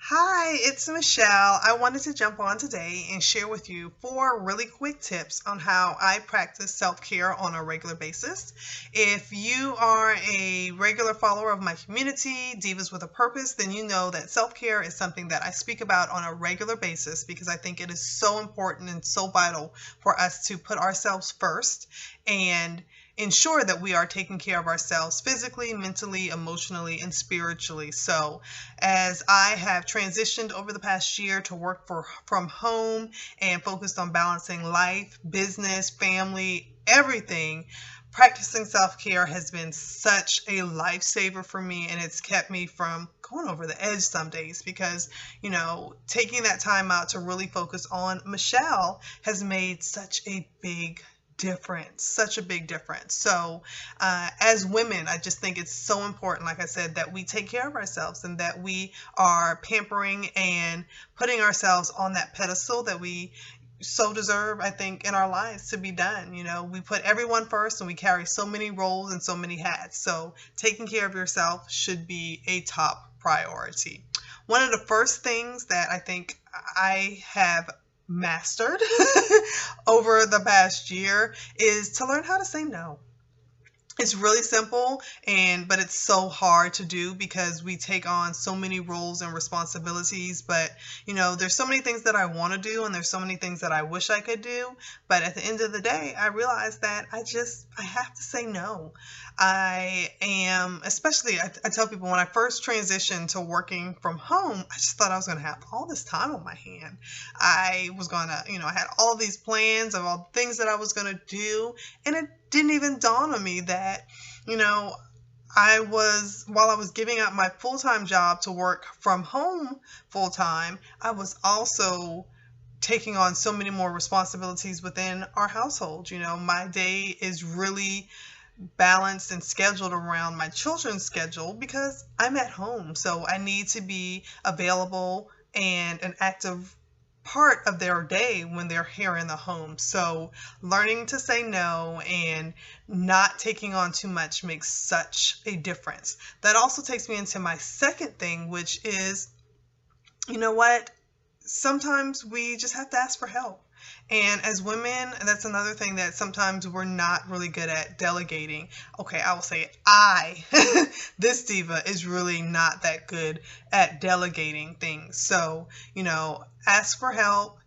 Hi, it's Michelle. I wanted to jump on today and share with you 4 really quick tips on how I practice self-care on a regular basis. If you are a regular follower of my community, Divas with a Purpose, then you know that self-care is something that I speak about on a regular basis because I think it is so important and so vital for us to put ourselves first and ensure that we are taking care of ourselves physically, mentally, emotionally, and spiritually. So, as I have transitioned over the past year to work from home and focused on balancing life, business, family, everything, practicing self-care has been such a lifesaver for me, and it's kept me from going over the edge some days because, taking that time out to really focus on Michelle has made such a big difference, such a big difference. So, as women, I just think it's so important, like I said, that we take care of ourselves and that we are pampering and putting ourselves on that pedestal that we so deserve, I think, in our lives to be done. We put everyone first and we carry so many roles and so many hats. So, taking care of yourself should be a top priority. One of the first things that I think I have mastered over the past year is to learn how to say no. It's really simple, but it's so hard to do because we take on so many roles and responsibilities. But there's so many things that I want to do and there's so many things that I wish I could do, but at the end of the day I realize that I have to say no. I am, especially, I tell people, when I first transitioned to working from home, I just thought I was going to have all this time on my hand. I was going to, I had all these plans of all the things that I was going to do, and it didn't even dawn on me that, while I was giving up my full-time job to work from home full-time, I was also taking on so many more responsibilities within our household. My day is really balanced and scheduled around my children's schedule because I'm at home. So I need to be available and an active part of their day when they're here in the home. So learning to say no and not taking on too much makes such a difference. That also takes me into my second thing, which is, you know what? Sometimes we just have to ask for help. And as women, that's another thing that sometimes we're not really good at: delegating. Okay, I will say it. This diva is really not that good at delegating things. So, ask for help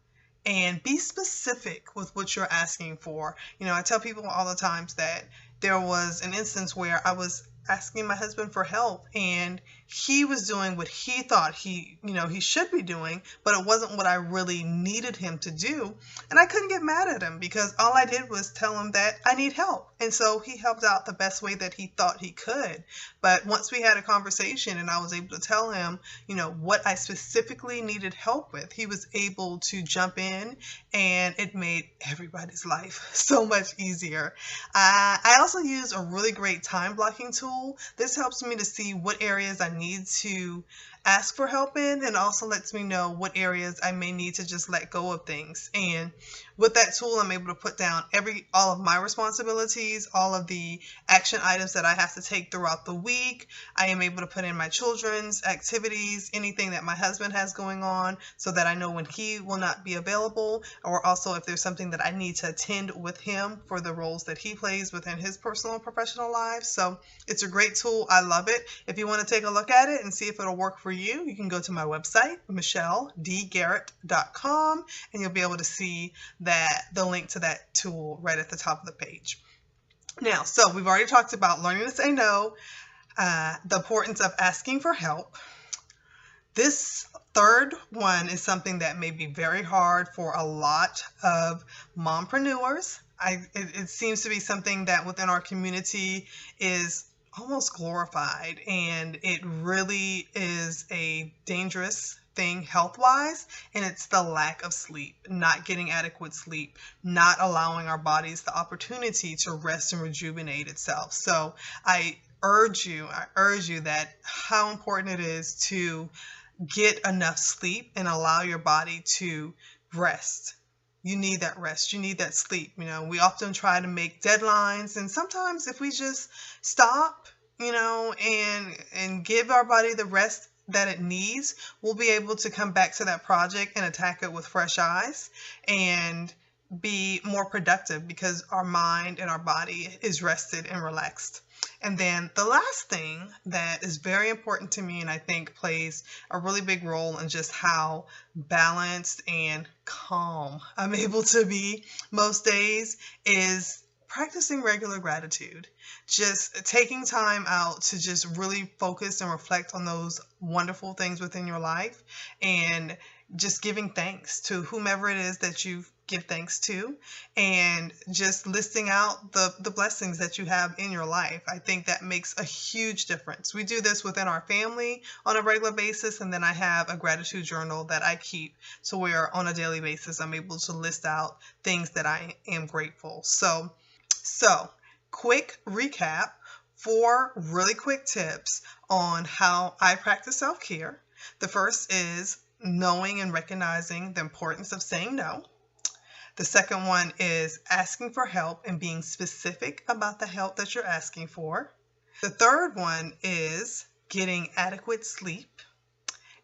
and be specific with what you're asking for. I tell people all the times that there was an instance where I was asking my husband for help and he was doing what he thought he should be doing, but it wasn't what I really needed him to do. And I couldn't get mad at him because all I did was tell him that I need help. And so he helped out the best way that he thought he could. But once we had a conversation and I was able to tell him, what I specifically needed help with, he was able to jump in, and it made everybody's life so much easier. I also use a really great time blocking tool. This helps me to see what areas I need to ask for help in, and also lets me know what areas I may need to just let go of things. And with that tool, I'm able to put down all of my responsibilities, all of the action items that I have to take throughout the week. I am able to put in my children's activities, anything that my husband has going on, so that I know when he will not be available, or also if there's something that I need to attend with him for the roles that he plays within his personal and professional lives. So it's a great tool. I love it. If you want to take a look at it and see if it'll work for you, you can go to my website, michelledgarrett.com, and you'll be able to see the link to that tool right at the top of the page. Now, so we've already talked about learning to say no, the importance of asking for help. This third one is something that may be very hard for a lot of mompreneurs. It seems to be something that within our community is almost glorified, and it really is a dangerous thing health-wise, and it's the lack of sleep, not getting adequate sleep, not allowing our bodies the opportunity to rest and rejuvenate itself. So I urge you that how important it is to get enough sleep and allow your body to rest. You need that rest. You need that sleep. We often try to make deadlines, and sometimes if we just stop, and give our body the rest that it needs, we'll be able to come back to that project and attack it with fresh eyes and be more productive because our mind and our body is rested and relaxed. And then the last thing that is very important to me and I think plays a really big role in just how balanced and calm I'm able to be most days is practicing regular gratitude. Just taking time out to just really focus and reflect on those wonderful things within your life and just giving thanks to whomever it is that you give thanks to and just listing out the blessings that you have in your life. I think that makes a huge difference. We do this within our family on a regular basis, and then I have a gratitude journal that I keep so where on a daily basis I'm able to list out things that I am grateful. So quick recap, 4 really quick tips on how I practice self-care. The first is knowing and recognizing the importance of saying no. The second one is asking for help and being specific about the help that you're asking for. The third one is getting adequate sleep.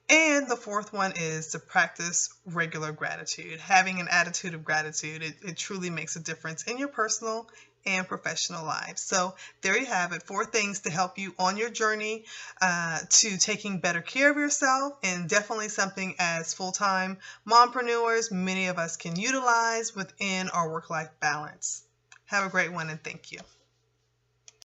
And the fourth one is to practice regular gratitude. Having an attitude of gratitude, it truly makes a difference in your personal and professional lives. So there you have it, 4 things to help you on your journey to taking better care of yourself, and definitely something as full-time mompreneurs many of us can utilize within our work-life balance. Have a great one and thank you.